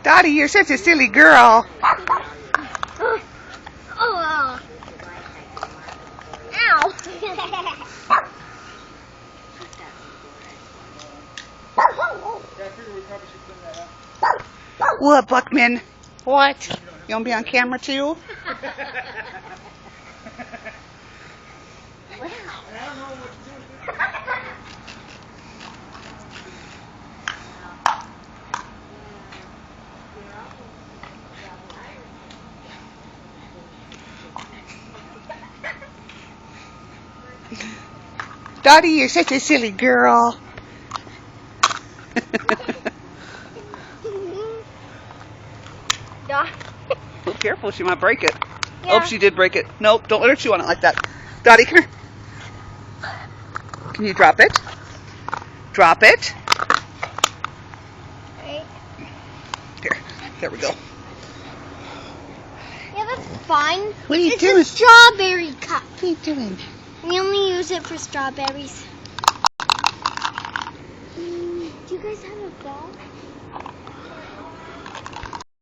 Dottie, you're such a silly girl. Oh. Ow. What, Buckman? What? You want to be on camera too? Dottie, you're such a silly girl. Oh, careful, she might break it. Yeah. Oh, she did break it. Nope, don't let her chew on it like that. Dottie, come here. Can you drop it? Drop it. Right. Here, there we go. Yeah, that's fine. What are you it's doing? a strawberry cup. What are you doing? We only use it for strawberries. Do you guys have a ball?